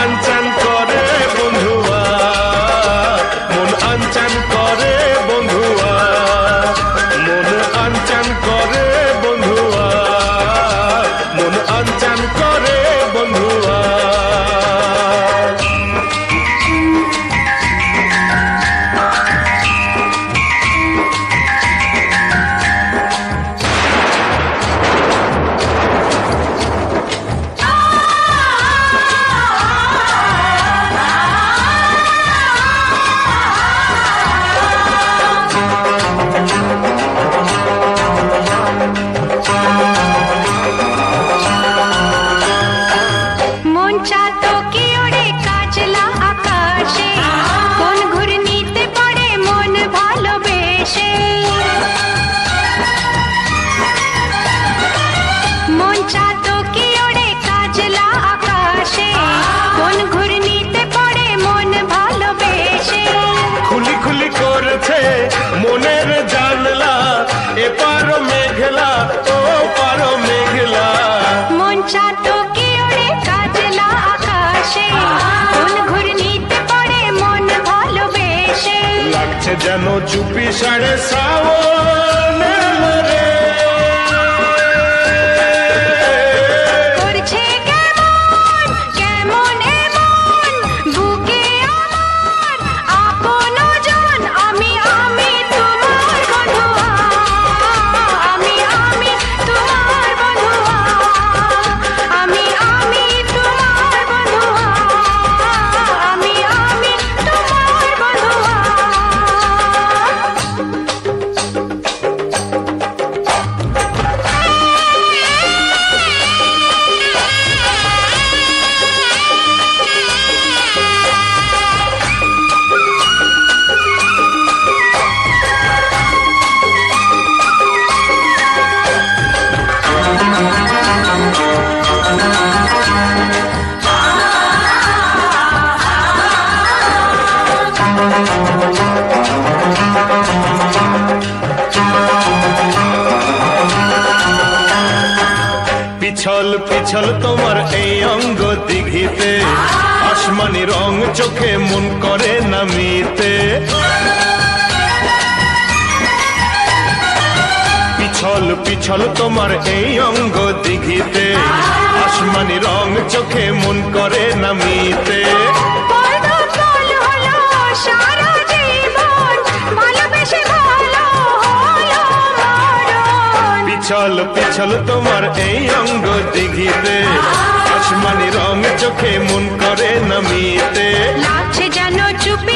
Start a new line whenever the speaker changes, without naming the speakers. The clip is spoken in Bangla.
আনচান করে বন্ধুয়া, মন আনচান করে বন্ধুয়া, মন আনচান করে বন্ধুয়া, মন আনচান করে বন্ধুয়া। মনের জানলা এপার মেঘলা ও পার মেঘলা,
মন চাতো কি ওড়ে কাজলা আকাশে, কোন ঘূর্ণিতে পড়ে মন ভালোবেসে।
লাগছে যেন চুপি সাড়ে শ্রাবণে মরে,
করছে কেমন কেমন এমন বুকে আমার আপন জন। আমি তোমার বন্ধুয়া, আমি তোমার বন্ধুয়া, আমি তোমার বন্ধুয়া, আমি তোমার বন্ধুয়া।
পিছল পিছল তোমার এই অঙ্গ দিঘিতে, আসমানি রং চোখে মন করে নামিতে। পিছল পিছল তোমার এই অঙ্গ দিঘিতে, আসমানি রং চোখে মন করে নামিতে। পিছল পিছল তোমার এই অঙ্গ দিঘিতে, আসমানি রং চোখে মন করে নামিতে।
লাগছে যেন চুপি